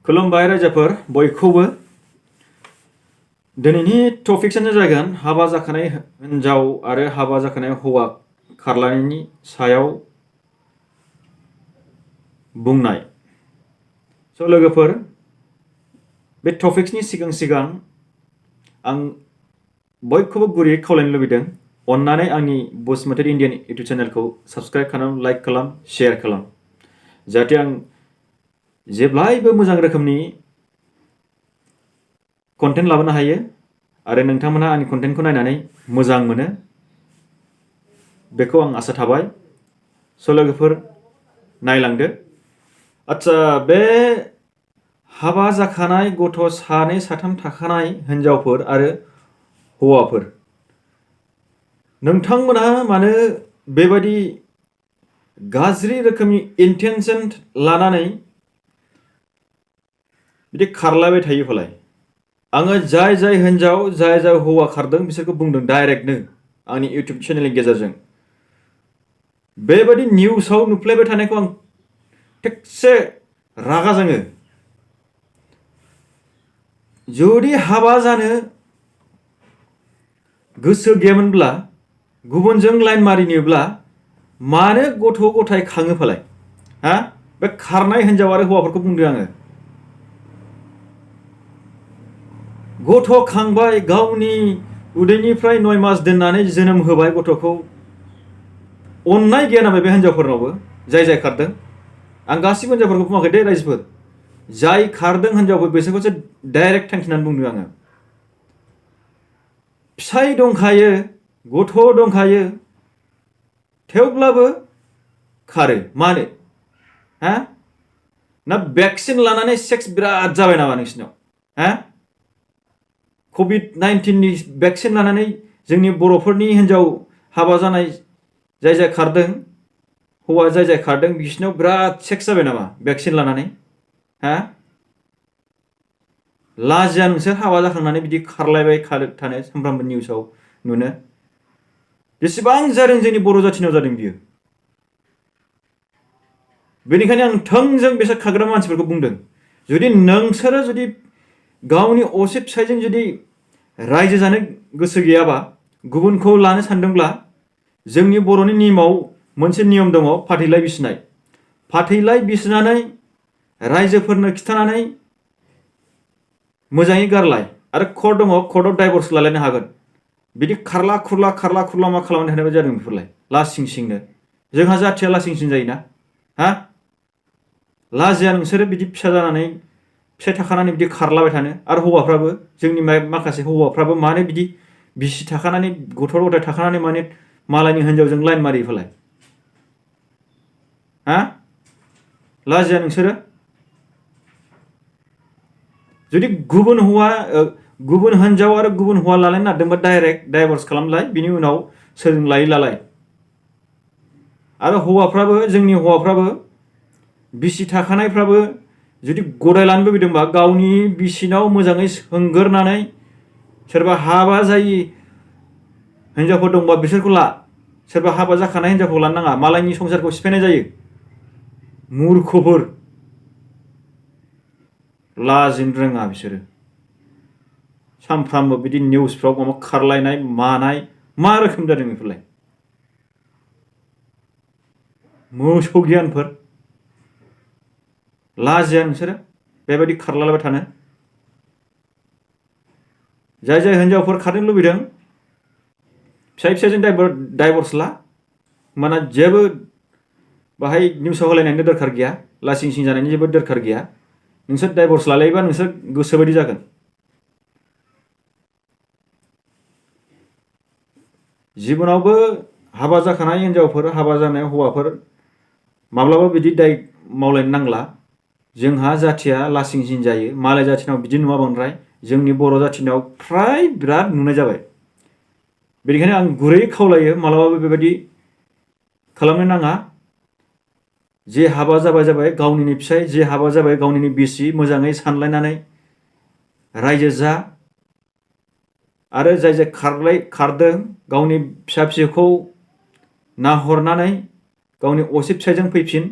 खुलुमबाय रायजोफोर बयखौबो दिनैनि टपिक्सआनो जागोन हाबा जाखानाय हिनजाव आरो हाबा जाखानाय हौवा खारलायनायनि सायाव बुंनाय। स' लोगोफोर बे टपिक्सनि सिगां आं बयखौबो गुरैयै खावलायनो लुबैदों अन्नानै आंनि बसुमतारी इन्डियान इउटुब चेनेलखौ साबस्क्राइब खालाम, लाइक खालाम, शेयार खालाम जाहाथे आं जेब्लायबो मोजां रोखोमनि कन्टेन्ट लाबोनो हायो आरो नोंथांमोनहा आंनि कन्टेन्टखौ नायनानै मोजां मोनो बेखौ आं आसा थाबाय। स' लोगोफोर नायलांदो। आच्छा, बे हाबा जाखानाय गथ' सानै साथाम थाखानाय हिनजावफोर आरो हौवाफोर, नोंथांमोनहा मानो बेबायदि गाज्रि रोखोमनि इन्टेनसन लानानै बिदि खारलायबाय थायो फालाय? आङो जाय जाय हिनजाव जाय जाय हौवा खारदों बिसोरखौ बुंदों डाइरेक्टनो आंनि इउटुब चेनेलनि गेजेरजों। बेबायदि निउसाव नुफ्लेबाय थानायखौ आं थिगसे रागा जोङो। जुदि हाबा जानो गोसो गैयामोनब्ला, गुबुनजों लाइन मारिनोब्ला मानो गथ' गथाय खाङो फालाय? हा? बे खारनाय हिनजाव आरो हौवाफोरखौ बुंदों आङो। गथ' खांबाय, गावनि उदैनिफ्राय 9 मास दोननानै जोनोम होबाय गथ'खौ। अननाय गैया नामा बे हिनजावफोरनावबो जाय जाय खारदों? आं गासिबो हिनजावफोरखौ बुङाखै दे रायजोफोर, जाय खारदों हिनजावफोर बिसोरखौसो डाइरेक्ट थांखिनानै बुंदों आङो। फिसाय दंखायो, गथ' दंखायो, थेवब्लाबो खारो मानो? हा? ना भेक्सिन लानानै सेक्स बिराद जाबाय नामा नोंसिनाव? हा? COVID-19नि भेक्सिन लानानै जोंनि बर'फोरनि हिनजाव हाबा जानाय जाय जाय खारदों, हौवा जाय जाय खारदों बिसिनाव बिराद सेक्स जाबाय नामा भेक्सिन लानानै? हा? लाजिया नोंसोर हाबा जाखांनानै बिदि खारलायबाय थानो सानफ्रामबो निउसाव नुनो? जेसेबां जादों जोंनि बर' जाथिनाव जादों बियो। बेनिखायनो आं थोंजों बिसोर खारग्रा मानसिफोरखौ बुंदों, जुदि नोंसोरो जुदि गावनि असे फिसायजों जुदि रायजो जानो गोसो गैयाबा, गुबुनखौ लानो सानदोंब्ला, जोंनि बर'नि नियमाव मोनसे नियम दङ फाथैलाइ बिसिनाय। फाथैलाइ बिसिनानै रायजोफोरनो खिथानानै मोजाङै गारलाय आरो कर्ट दङ, कर्टआव डाइभर्स लालायनो हागोन। बिदि खारला खुरला मा खालामनो थानाय जादों बेफोरलाय लासिं सिंनो? जोंहा जाथिया लासिं सिं जायोना? हा? लाजिया नोंसोरो बिदि फिसा जानानै फिसाय थाखानानै बिदि खारलाबाय थानो? आरो हौवाफ्राबो, जोंनि माखासे हौवाफ्राबो मानो बिदि बिसि थाखानानै गथ' गथाय थाखानानै माने मालायनि हिनजावजों लाइन मारियो फालाय? हा? लाजिया नोंसोरो? जुदि गुबुन हिनजाव आरो गुबुन हौवा लालायनो नागिरदोंबा डाइरेक्ट डाइभर्स खालामलाय, बिनि उनाव सोरजों लायै लालाय। आरो हौवाफ्राबो, जोंनि हौवाफ्राबो, बिसि थाखानायफ्राबो जुदि गदाय लानो लुबैदोंबा गावनि बिसिनाव मोजाङै सोंगोरनानै सोरबा हाबा जायि हिनजावफोर दंबा बिसोरखौ ला। सोरबा हाबा जाखानाय हिनजावखौ लानो नाङा, मालायनि संसारखौ सिफायनाय जायो। मुर्खफोर, लाजिनो रोङा बिसोरो। सानफ्रामबो बिदि निउसफ्राव माबा खारलायनाय मानाय, मा रोखोम जादों बेफोरलाय? मोसौ गियानफोर। लाजिया नोंसोरो बेबायदि खारलायबाय थानो? जाय जाय हिनजावफोर खारनो लुबैदों, फिसायजों डाइभर्स ला, माना जेबो बाहाय निउसाव होलायनायनि दरखार गैया, लासिं सिं जानायनि जेबो दरखार गैया। नोंसोर डाइभर्स लालायोबा नोंसोर गोसोबायदि जागोन। जिबनावबो हाबा जाखानाय हिनजावफोर, हाबा जानाय हौवाफोर माब्लाबा बिदि दाय मावलायनो नांला। जोंहा जाथिया लासिं सिं जायो, मालाय जाथिनाव बिदि नुवा बांद्राय, जोंनि बर' जाथिनाव फ्राय बिराद नुनाय जाबाय। बेनिखायनो आं गुरै खावलायो मालाबाबो बेबायदि खालामनो नाङा। जे हाबा जाबाय गावनिनो फिसाय, जे हाबा जाबाय गावनिनो बिसि, मोजाङै सानलायनानै रायजो जा। आरो जाय जाय खारदों, गावनि फिसा फिसौखौ नाहरनानै गावनि असे फिसायजों फैफिन।